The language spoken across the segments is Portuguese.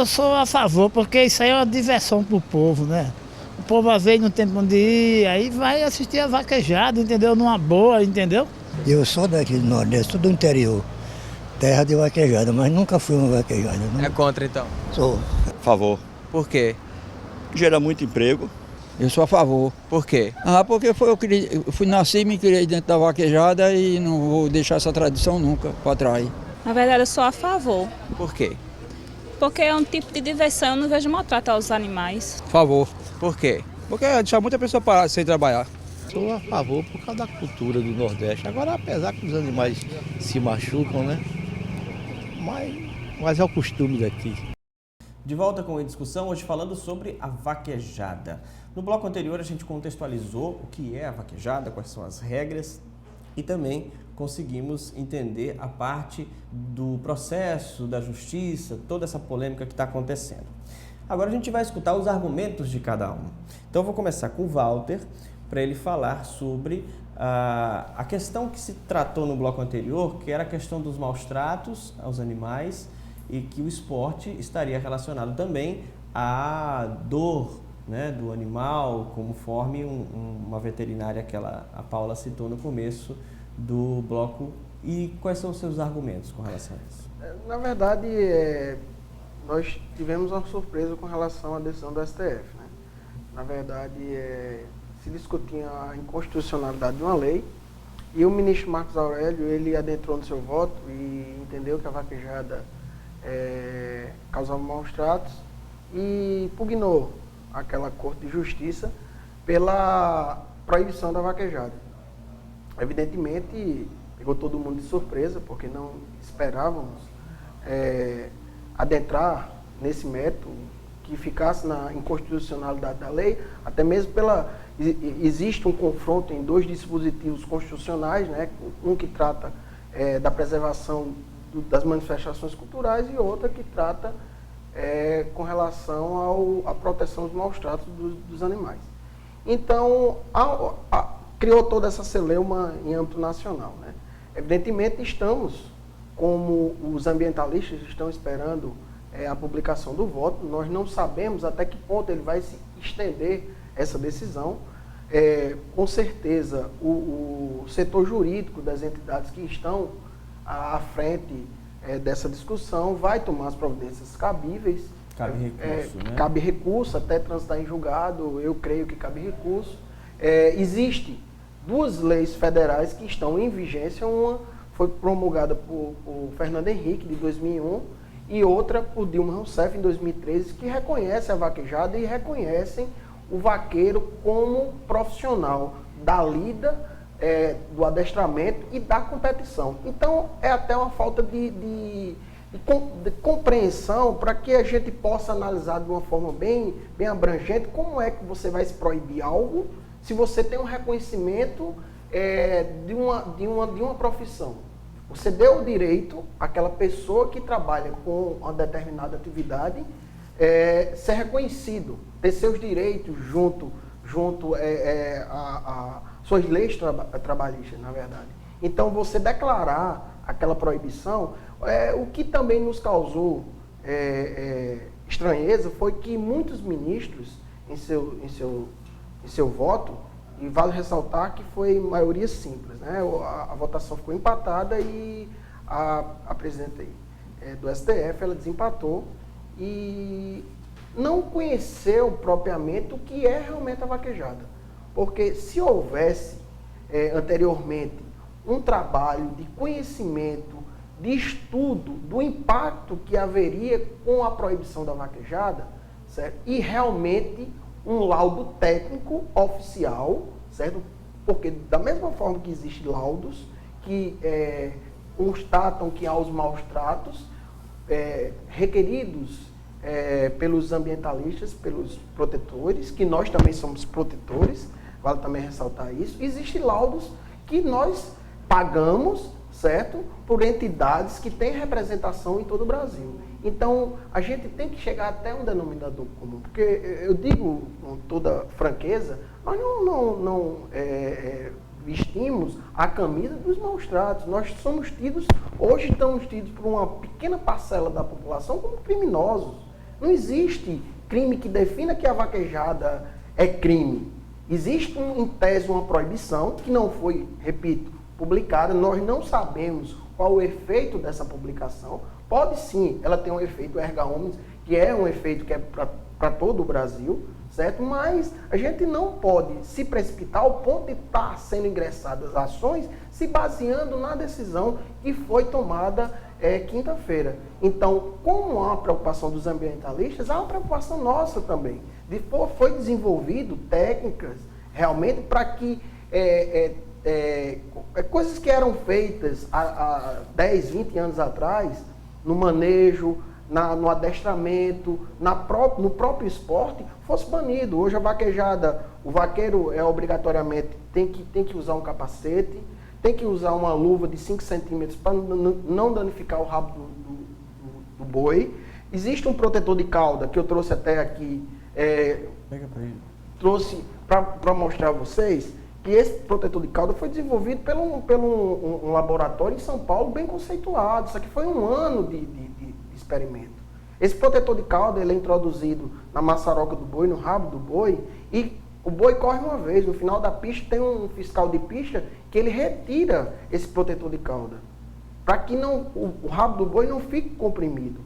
sou a favor, porque isso aí é uma diversão pro povo, né? O povo às vezes não tem pra onde ir, aí vai assistir a vaquejada, entendeu? Numa boa, entendeu? Eu sou daqui do Nordeste, sou do interior, terra de vaquejada, mas nunca fui uma vaquejada. Não É contra, então? sou. Favor. Por quê? Gera muito emprego. Eu sou a favor. Por quê? Porque eu fui nascer e me criei dentro da vaquejada e não vou deixar essa tradição nunca para trás. Na verdade, eu sou a favor, Por quê? porque é um tipo de diversão, eu não vejo maltratar os animais. Favor. Por quê? Porque deixar muita pessoa parar sem trabalhar. Sou a favor por causa da cultura do Nordeste. Agora, apesar que os animais se machucam, né? Mas é o costume daqui. De volta com a discussão, hoje falando sobre a vaquejada. No bloco anterior a gente contextualizou o que é a vaquejada, quais são as regras e também conseguimos entender a parte do processo, da justiça, toda essa polêmica que está acontecendo. Agora a gente vai escutar os argumentos de cada um. Então eu vou começar com o Walter, para ele falar sobre a questão que se tratou no bloco anterior, que era a questão dos maus tratos aos animais e que o esporte estaria relacionado também à dor, né, do animal, conforme uma veterinária que a Paula citou no começo do bloco. E quais são os seus argumentos com relação a isso? Na verdade, nós tivemos uma surpresa com relação à decisão do STF. Né? Na verdade, se discutia a inconstitucionalidade de uma lei e o ministro Marcos Aurélio, ele adentrou no seu voto e entendeu que a vaquejada causava maus tratos e pugnou aquela Corte de Justiça pela proibição da vaquejada. Evidentemente, pegou todo mundo de surpresa, porque não esperávamos adentrar nesse método que ficasse na inconstitucionalidade da lei, até mesmo existe um confronto em dois dispositivos constitucionais, né, um que trata da preservação das manifestações culturais e outra que trata com relação à proteção dos maus tratos dos animais. Então, criou toda essa celeuma em âmbito nacional. Né? Evidentemente, como os ambientalistas estão esperando a publicação do voto, nós não sabemos até que ponto ele vai se estender essa decisão. Com certeza, o setor jurídico das entidades que estão à frente dessa discussão vai tomar as providências cabíveis. Cabe recurso, né? Cabe recurso, até transitar em julgado, eu creio que cabe recurso. Existe duas leis federais que estão em vigência, uma foi promulgada por Fernando Henrique, de 2001, e outra por Dilma Rousseff, em 2013, que reconhece a vaquejada e reconhecem o vaqueiro como profissional da lida, do adestramento e da competição. Então, é até uma falta de compreensão para que a gente possa analisar de uma forma bem abrangente como é que você vai se proibir algo se você tem um reconhecimento de uma profissão. Você deu o direito àquela pessoa que trabalha com uma determinada atividade ser reconhecido, ter seus direitos junto a suas leis trabalhistas, na verdade. Então, você declarar aquela proibição, o que também nos causou estranheza foi que muitos ministros, em seu voto, e vale ressaltar que foi maioria simples, né? A votação ficou empatada e a presidenta do STF, ela desempatou e não conheceu propriamente o que é realmente a vaquejada. Porque se houvesse anteriormente um trabalho de conhecimento, de estudo do impacto que haveria com a proibição da vaquejada, certo? E realmente um laudo técnico oficial, certo? Porque da mesma forma que existem laudos que constatam que há os maus tratos requeridos pelos ambientalistas, pelos protetores, que nós também somos protetores, vale também ressaltar isso, existem laudos que nós pagamos, certo? Por entidades que têm representação em todo o Brasil. Então, a gente tem que chegar até um denominador comum, porque eu digo com toda franqueza, nós não vestimos a camisa dos maus tratos. Nós somos tidos, hoje estamos tidos por uma pequena parcela da população como criminosos, Não existe crime que defina que a vaquejada é crime. Existe, em tese, uma proibição que não foi, repito, publicada. Nós não sabemos qual o efeito dessa publicação. Pode sim, ela tem um efeito erga omnes, que é um efeito que é para todo o Brasil, certo? Mas a gente não pode se precipitar ao ponto de estar sendo ingressadas ações se baseando na decisão que foi tomada quinta-feira. Então, como há uma preocupação dos ambientalistas, há uma preocupação nossa também. Foi desenvolvido técnicas realmente para que coisas que eram feitas há 10, 20 anos atrás, no manejo, no adestramento, no próprio esporte, fosse banido. Hoje a vaquejada, o vaqueiro obrigatoriamente tem que usar um capacete, tem que usar uma luva de 5 centímetros para não danificar o rabo do boi. Existe um protetor de cauda que eu trouxe até aqui, trouxe para mostrar a vocês, que esse protetor de cauda foi desenvolvido pelo um laboratório em São Paulo bem conceituado. Isso aqui foi um ano de experimento. Esse protetor de cauda ele é introduzido na maçaroca do boi, no rabo do boi, e o boi corre uma vez. No final da pista tem um fiscal de pista que ele retira esse protetor de cauda, para que o rabo do boi não fique comprimido.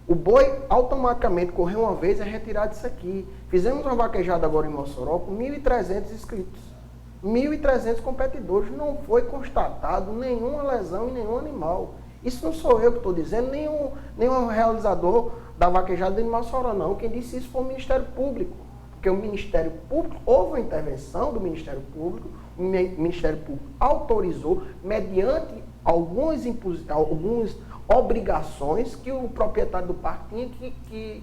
O boi automaticamente correu uma vez e é retirado isso aqui. Fizemos uma vaquejada agora em Mossoró com 1.300 inscritos. 1.300 competidores. Não foi constatado nenhuma lesão em nenhum animal. Isso não sou eu que estou dizendo, nenhum realizador da vaquejada de Mossoró, não. Quem disse isso foi o Ministério Público. Porque o Ministério Público, houve uma intervenção do Ministério Público, o Ministério Público autorizou, mediante algumas obrigações que o proprietário do parque tinha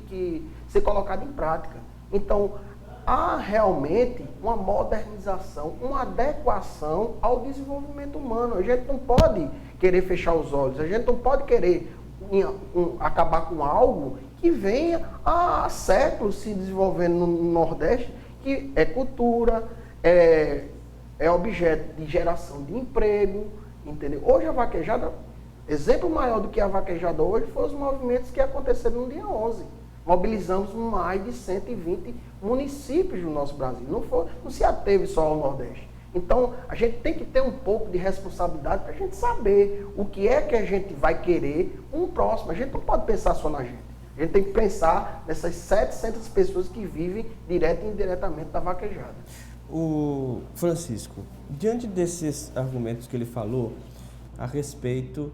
que ser colocado em prática. Então, há realmente uma modernização, uma adequação ao desenvolvimento humano. A gente não pode querer fechar os olhos, a gente não pode querer acabar com algo que venha há séculos se desenvolvendo no Nordeste, que é cultura, é objeto de geração de emprego, entendeu? Hoje a vaquejada, exemplo maior do que a vaquejada hoje, foram os movimentos que aconteceram no dia 11. Mobilizamos mais de 120 municípios do nosso Brasil. Não se ateve só ao Nordeste. Então, a gente tem que ter um pouco de responsabilidade para a gente saber o que é que a gente vai querer com o próximo. A gente não pode pensar só na gente. A gente tem que pensar nessas 700 pessoas que vivem direto e indiretamente da vaquejada. O Francisco, diante desses argumentos que ele falou a respeito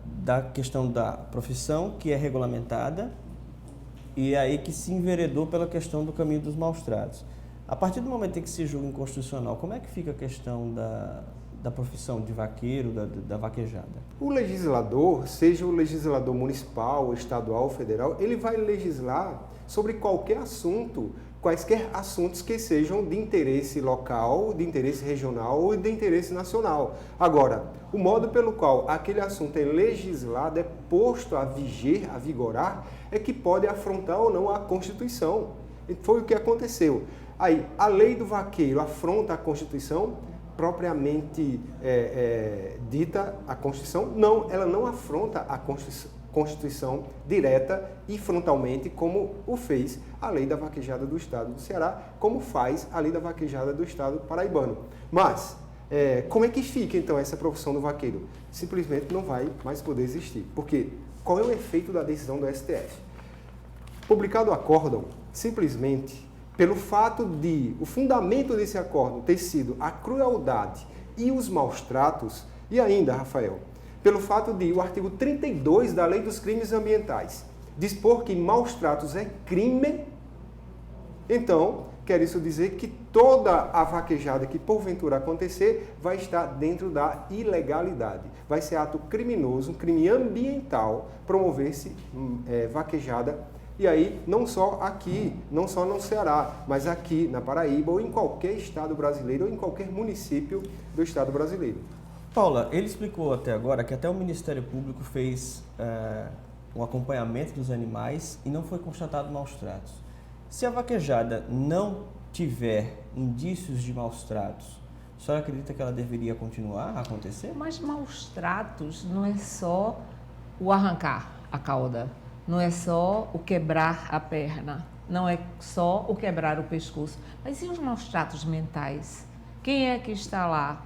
da questão da profissão, que é regulamentada, e aí que se enveredou pela questão do caminho dos maus-tratos. A partir do momento em que se julga inconstitucional, como é que fica a questão da profissão de vaqueiro, da vaquejada? O legislador, seja o legislador municipal, estadual, federal, ele vai legislar sobre qualquer assunto, quaisquer assuntos que sejam de interesse local, de interesse regional ou de interesse nacional. Agora, o modo pelo qual aquele assunto é legislado, é posto a viger, a vigorar, é que pode afrontar ou não a Constituição. E foi o que aconteceu. Aí, a lei do vaqueiro afronta a Constituição, propriamente dita a Constituição? Não, ela não afronta a Constituição direta e frontalmente, como o fez a lei da vaquejada do Estado do Ceará, como faz a lei da vaquejada do Estado paraibano. Mas, como é que fica então essa profissão do vaqueiro? Simplesmente não vai mais poder existir. Porque qual é o efeito da decisão do STF? Publicado o acórdão, simplesmente pelo fato de o fundamento desse acórdão ter sido a crueldade e os maus-tratos, e ainda, Rafael, pelo fato de o artigo 32 da Lei dos Crimes Ambientais dispor que maus-tratos é crime, então, quer isso dizer que toda a vaquejada que porventura acontecer vai estar dentro da ilegalidade. Vai ser ato criminoso, um crime ambiental, promover-se vaquejada. E aí, não só aqui, não só no Ceará, mas aqui na Paraíba ou em qualquer estado brasileiro ou em qualquer município do estado brasileiro. Paula, ele explicou até agora que até o Ministério Público fez um acompanhamento dos animais e não foi constatado maus-tratos. Se a vaquejada não tiver indícios de maus-tratos, a senhora acredita que ela deveria continuar a acontecer? Mas maus-tratos não é só o arrancar a cauda. não é só o quebrar a perna, não é só o quebrar o pescoço, mas e os maus tratos mentais? Quem é que está lá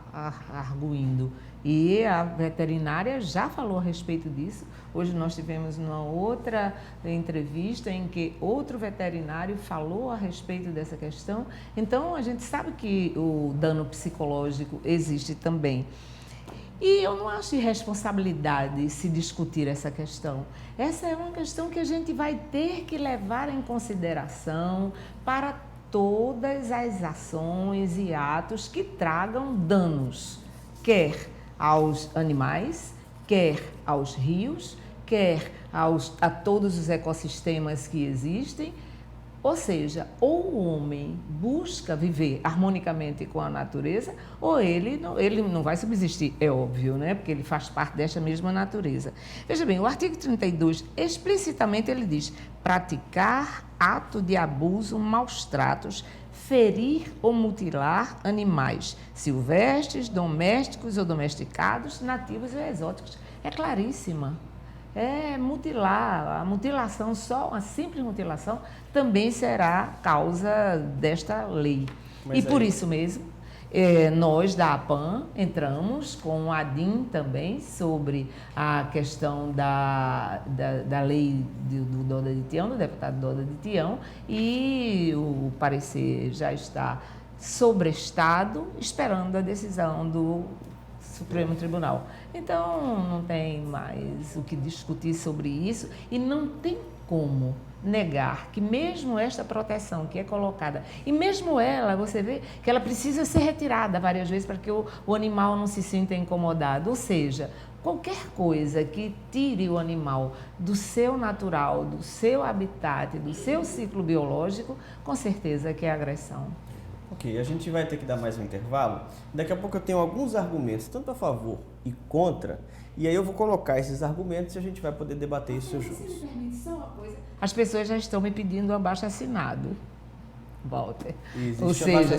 arguindo? E a veterinária já falou a respeito disso. Hoje nós tivemos uma outra entrevista em que outro veterinário falou a respeito dessa questão. Então, a gente sabe que o dano psicológico existe também. E eu não acho irresponsabilidade se discutir essa questão. Essa é uma questão que a gente vai ter que levar em consideração para todas as ações e atos que tragam danos, quer aos animais, quer aos rios, quer a todos os ecossistemas que existem. Ou seja, ou o homem busca viver harmonicamente com a natureza, ou ele não vai subsistir, é óbvio, né? Porque ele faz parte desta mesma natureza. Veja bem, o artigo 32, explicitamente ele diz: praticar ato de abuso, maus tratos, ferir ou mutilar animais silvestres, domésticos ou domesticados, nativos ou exóticos. É claríssima. É mutilar, a mutilação, só uma simples mutilação, também será causa desta lei. Mas e por isso mesmo, nós da APAN entramos com a ADIM também sobre a questão da lei do Doda de Tião, do deputado Doda de Tião, e o parecer já está sobrestado, esperando a decisão do Supremo Tribunal. Então, não tem mais o que discutir sobre isso e não tem como negar que mesmo esta proteção que é colocada, e mesmo ela, você vê que ela precisa ser retirada várias vezes para que o animal não se sinta incomodado, ou seja, qualquer coisa que tire o animal do seu natural, do seu habitat, do seu ciclo biológico, com certeza que é agressão. Ok, a gente vai ter que dar mais um intervalo. Daqui a pouco eu tenho alguns argumentos, tanto a favor e contra, e aí eu vou colocar esses argumentos e a gente vai poder debater isso juntos. As pessoas já estão me pedindo um abaixo-assinado, Walter. Ou seja,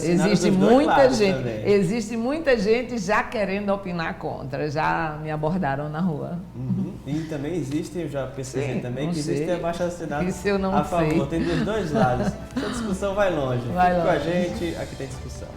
existe muita gente já querendo opinar contra, já me abordaram na rua. E também existe, eu já pesquisei também, que existe abaixo-assinado a favor, tem dos dois lados. Essa discussão vai longe. Fique com a gente, aqui tem discussão.